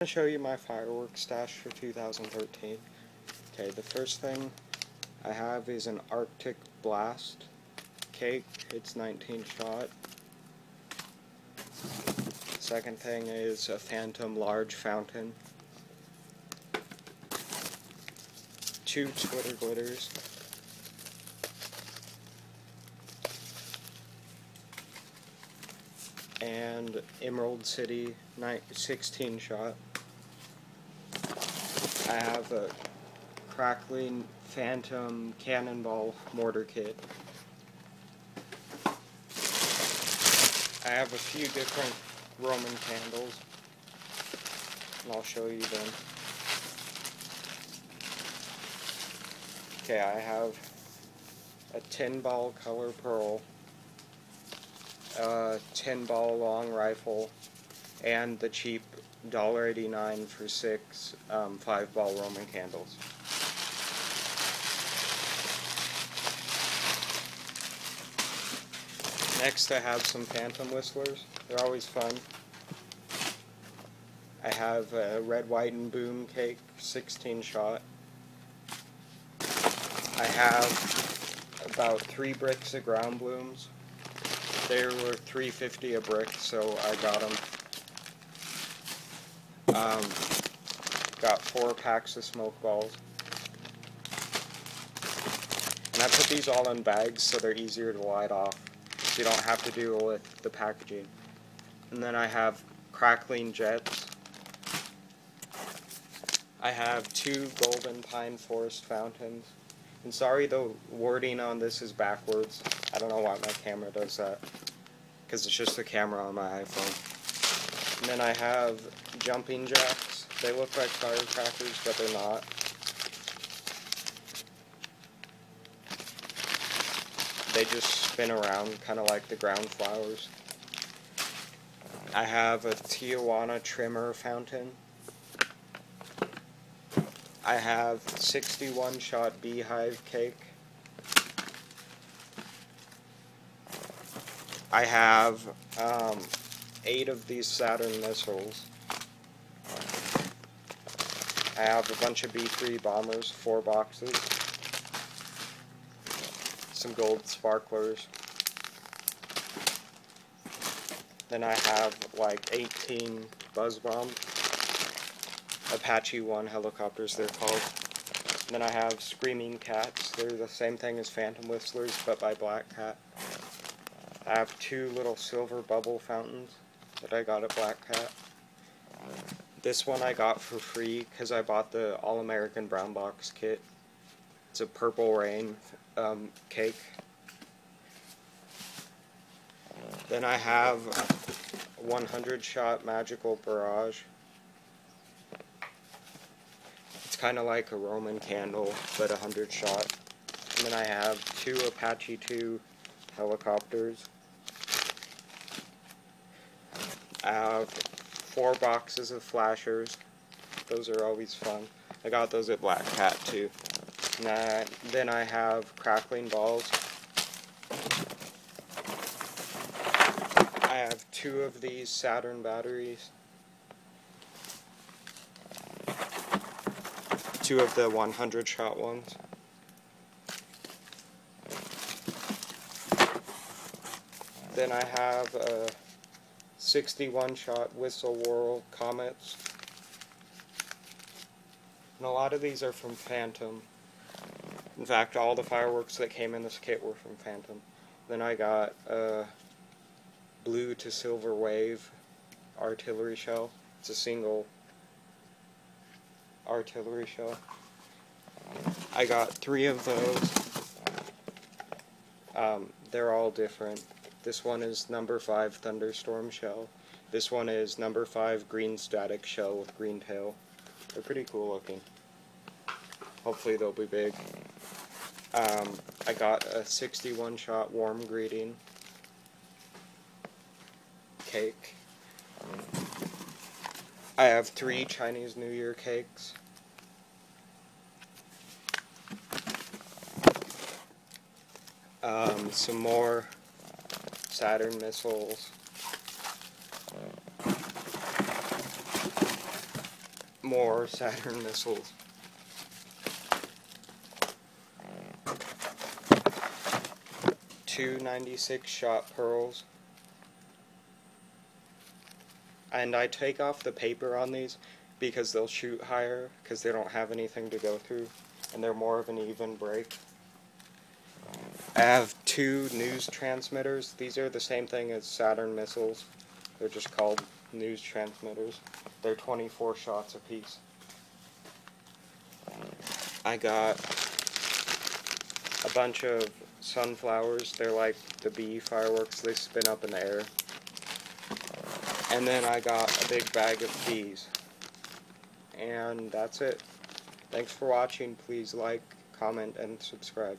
To show you my fireworks stash for 2013. Okay, the first thing I have is an Arctic Blast cake. It's 19 shot. Second thing is a Phantom large fountain. 2 Twitter glitters. And Emerald City 16 shot. I have a Crackling Phantom Cannonball mortar kit. I have a few different Roman candles, and I'll show you them. Okay, I have a 10-ball color pearl, a 10-ball long rifle, and the cheap $1.89 for 6 5-ball Roman candles. Next I have some Phantom whistlers. They're always fun. I have a Red, White, and Boom cake, 16 shot. I have about 3 bricks of ground blooms. They were $3.50 a brick, so I got them. Got 4 packs of smoke balls. And I put these all in bags so they're easier to light off, so you don't have to deal with the packaging. And then I have Crackling Jets. I have 2 Golden Pine Forest fountains. And sorry the wording on this is backwards. I don't know why my camera does that, because it's just the camera on my iPhone. And then I have Jumping Jacks. They look like firecrackers, but they're not. They just spin around, kind of like the ground flowers. I have a Tijuana Trimmer fountain. I have 61 shot beehive cake. I have 8 of these Saturn missiles. I have a bunch of B3 bombers, 4 boxes. Some gold sparklers. Then I have like 18 buzz bombs. Apache 1 helicopters, they're called. And then I have Screaming Cats. They're the same thing as Phantom Whistlers, but by Black Cat. I have 2 little silver bubble fountains that I got at Black Cat. This one I got for free because I bought the All-American Brown Box kit. It's a Purple Rain cake. Then I have 100 shot Magical Barrage. It's kind of like a Roman candle, but 100 shot. And then I have 2 Apache 2 helicopters. I have 4 boxes of flashers. Those are always fun. I got those at Black Cat too. And then I have Crackling Balls. I have 2 of these Saturn batteries. 2 of the 100 shot ones. Then I have 61 shot Whistle Whirl Comets. And a lot of these are from Phantom. In fact, all the fireworks that came in this kit were from Phantom. Then I got a Blue to Silver Wave artillery shell. It's a single artillery shell. I got 3 of those. They're all different. This one is number 5 Thunderstorm shell. This one is number 5 Green Static shell with green tail. They're pretty cool looking. Hopefully they'll be big. I got a 61 shot Warm Greeting cake. I have 3 Chinese New Year cakes. Some more Saturn missiles. more Saturn missiles. Two 96-shot pearls. And I take off the paper on these because they'll shoot higher because they don't have anything to go through and they're more of an even break. I have two news transmitters. These are the same thing as Saturn missiles. They're just called news transmitters. They're 24 shots apiece. I got a bunch of sunflowers. They're like the bee fireworks. They spin up in the air. And then I got a big bag of peas. And that's it. Thanks for watching. Please like, comment, and subscribe.